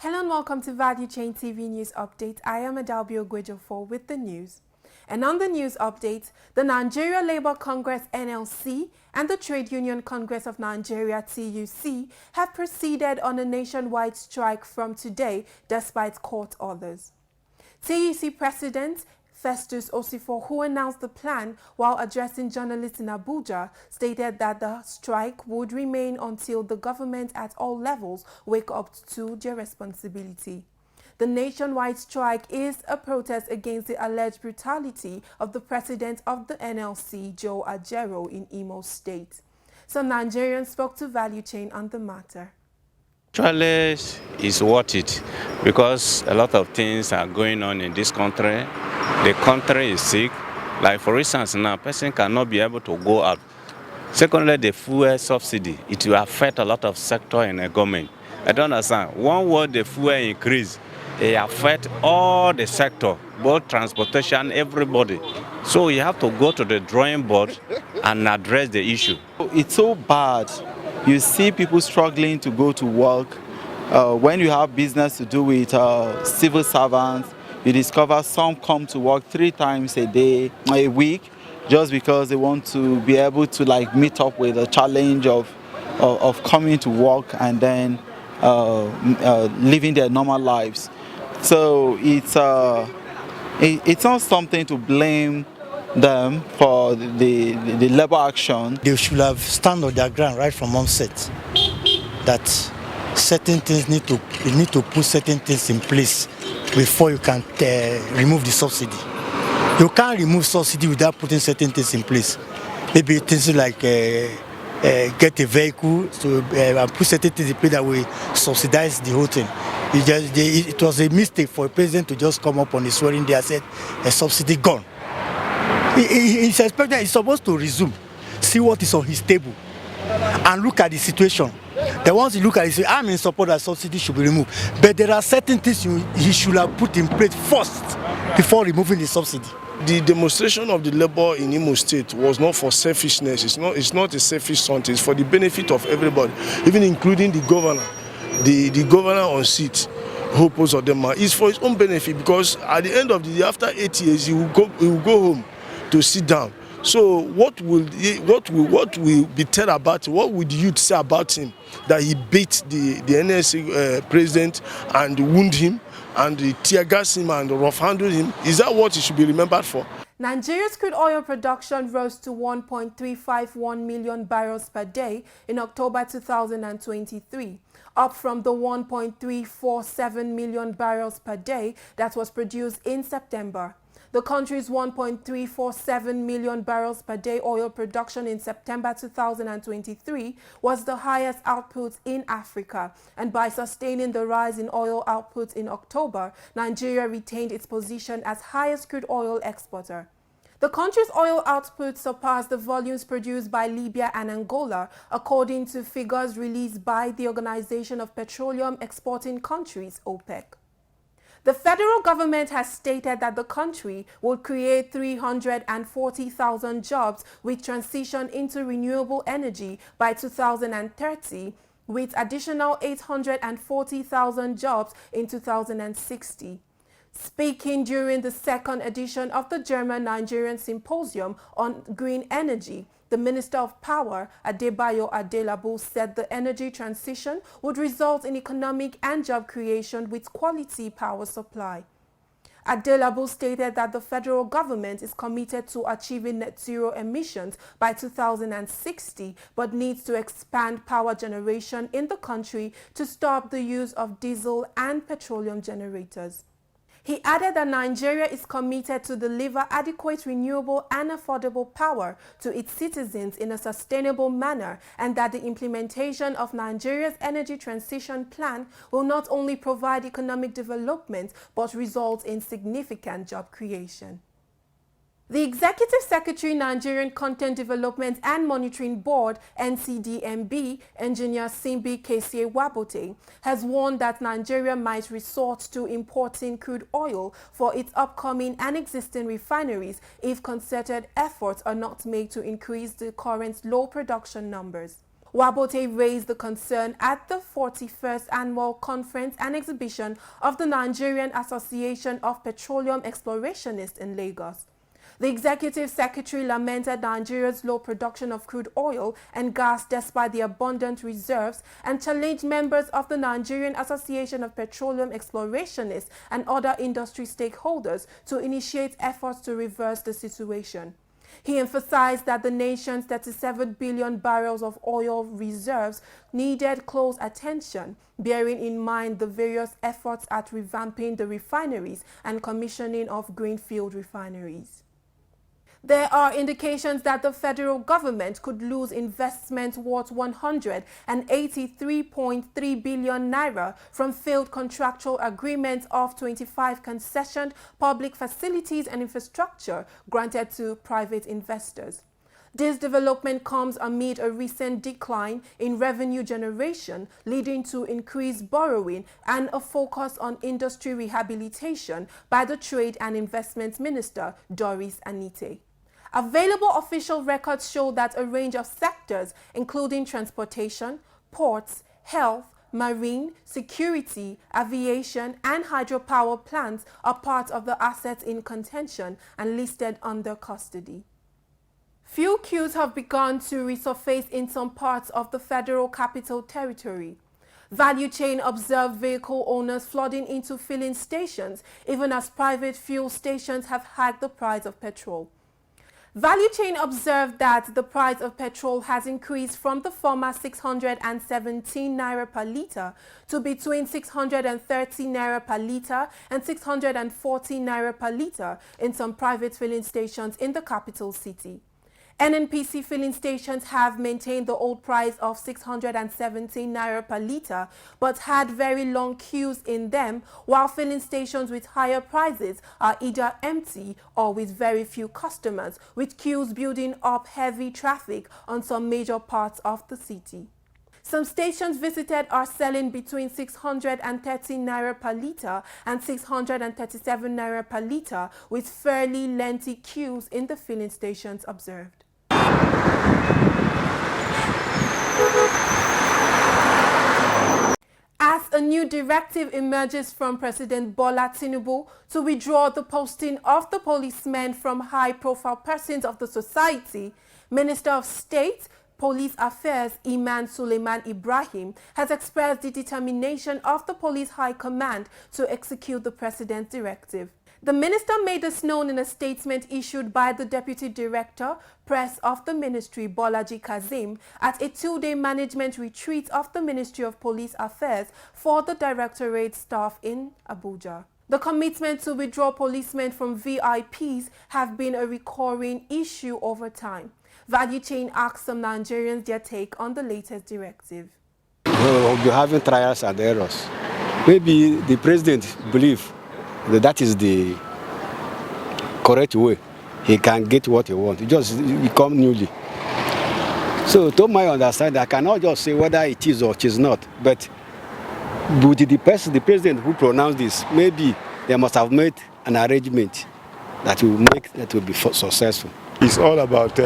Hello and welcome to Value Chain TV News Update. I am Adalbio Gwejofor with the news. And on the news update, the Nigeria Labour Congress NLC and the Trade Union Congress of Nigeria TUC have proceeded on a nationwide strike from today despite court orders. TUC President Festus Osifo, who announced the plan while addressing journalists in Abuja, stated that the strike would remain until the government at all levels wake up to their responsibility. The nationwide strike is a protest against the alleged brutality of the president of the NLC, Joe Ajero, in Imo State. Some Nigerians spoke to Value Chain on the matter. Actually, it's worth it because a lot of things are going on in this country. The country is sick. Like for instance now, a person cannot be able to go out. Secondly, the fuel subsidy, it will affect a lot of sector in the government. I don't understand. One word, the fuel increase, it affect all the sector, both transportation, everybody. So you have to go to the drawing board and address the issue. It's so bad. You see people struggling to go to work. When you have business to do with civil servants, you discover some come to work 3 times a week, just because they want to be able to meet up with the challenge of coming to work and then living their normal lives. So it's not something to blame them for the labor action. They should have stand on their ground right from onset. That certain things need to put certain things in place before you can remove the subsidy. You can't remove subsidy without putting certain things in place. Maybe things like get a vehicle and put certain things in place that will subsidize the whole thing. It was a mistake for a president to just come up on his swearing day and said a subsidy gone. He's expected, he's supposed to resume, see what is on his table, and look at the situation. Then once you look at it, say, I'm in support that subsidy should be removed. But there are certain things he should have put in place first before removing the subsidy. The demonstration of the labor in Imo State was not for selfishness. It's not a selfish something. It's for the benefit of everybody, even including the governor. The governor on seat, Hope Uzodinma, is for his own benefit, because at the end of the day, after 8 years, he will go home to sit down. So what will be tell about him? What would the youth say about him, that he beat the NSC president and wound him and tear gas him and rough handle him? Is that what he should be remembered for? Nigeria's crude oil production rose to 1.351 million barrels per day in October 2023, up from the 1.347 million barrels per day that was produced in September. The country's 1.347 million barrels per day oil production in September 2023 was the highest output in Africa, and by sustaining the rise in oil output in October, Nigeria retained its position as highest crude oil exporter. The country's oil output surpassed the volumes produced by Libya and Angola, according to figures released by the Organization of Petroleum Exporting Countries, OPEC. The federal government has stated that the country will create 340,000 jobs with transition into renewable energy by 2030, with additional 840,000 jobs in 2060. Speaking during the second edition of the German-Nigerian Symposium on Green Energy, the Minister of Power, Adebayo Adelabu, said the energy transition would result in economic and job creation with quality power supply. Adelabu stated that the federal government is committed to achieving net zero emissions by 2060, but needs to expand power generation in the country to stop the use of diesel and petroleum generators. He added that Nigeria is committed to deliver adequate renewable and affordable power to its citizens in a sustainable manner, and that the implementation of Nigeria's energy transition plan will not only provide economic development but result in significant job creation. The Executive Secretary, Nigerian Content Development and Monitoring Board, NCDMB, Engineer Simbi Kesie Wabote, has warned that Nigeria might resort to importing crude oil for its upcoming and existing refineries if concerted efforts are not made to increase the current low production numbers. Wabote raised the concern at the 41st Annual Conference and Exhibition of the Nigerian Association of Petroleum Explorationists in Lagos. The Executive Secretary lamented Nigeria's low production of crude oil and gas despite the abundant reserves and challenged members of the Nigerian Association of Petroleum Explorationists and other industry stakeholders to initiate efforts to reverse the situation. He emphasized that the nation's 37 billion barrels of oil reserves needed close attention, bearing in mind the various efforts at revamping the refineries and commissioning of greenfield refineries. There are indications that the federal government could lose investment worth 183.3 billion naira from failed contractual agreements of 25 concessioned public facilities and infrastructure granted to private investors. This development comes amid a recent decline in revenue generation, leading to increased borrowing and a focus on industry rehabilitation by the Trade and Investment Minister, Doris Anite. Available official records show that a range of sectors, including transportation, ports, health, marine, security, aviation, and hydropower plants, are part of the assets in contention and listed under custody. Fuel queues have begun to resurface in some parts of the Federal Capital Territory. Value Chain observed vehicle owners flooding into filling stations, even as private fuel stations have hiked the price of petrol. Value Chain observed that the price of petrol has increased from the former 617 naira per litre to between 630 naira per litre and 640 naira per litre in some private filling stations in the capital city. NNPC filling stations have maintained the old price of 617 naira per litre but had very long queues in them, while filling stations with higher prices are either empty or with very few customers, with queues building up heavy traffic on some major parts of the city. Some stations visited are selling between 630 naira per litre and 637 naira per litre, with fairly lengthy queues in the filling stations observed. As a new directive emerges from President Bola Tinubu to withdraw the posting of the policemen from high-profile persons of the society, Minister of State, Police Affairs Iman Suleiman Ibrahim has expressed the determination of the Police High Command to execute the President's directive. The minister made this known in a statement issued by the Deputy Director, Press of the Ministry, Bolaji Kazim, at a two-day management retreat of the Ministry of Police Affairs for the Directorate staff in Abuja. The commitment to withdraw policemen from VIPs have been a recurring issue over time. Value Chain asked some Nigerians their take on the latest directive. We'll be having trials and errors. Maybe the president believes that is the correct way. He can get what he wants. He just come newly. So to my understanding, I cannot just say whether it is or it is not. But with the president who pronounced this, maybe they must have made an arrangement that will be successful. It's all about,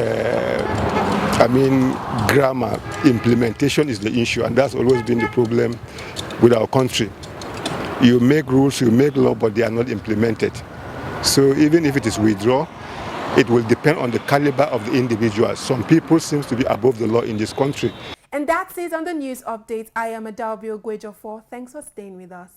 grammar. Implementation is the issue, and that's always been the problem with our country. You make rules, you make law, but they are not implemented. So even if it is withdraw, it will depend on the caliber of the individual. Some people seem to be above the law in this country. And that's it on the news update. I am Adalbio Gwejofor. Thanks for staying with us.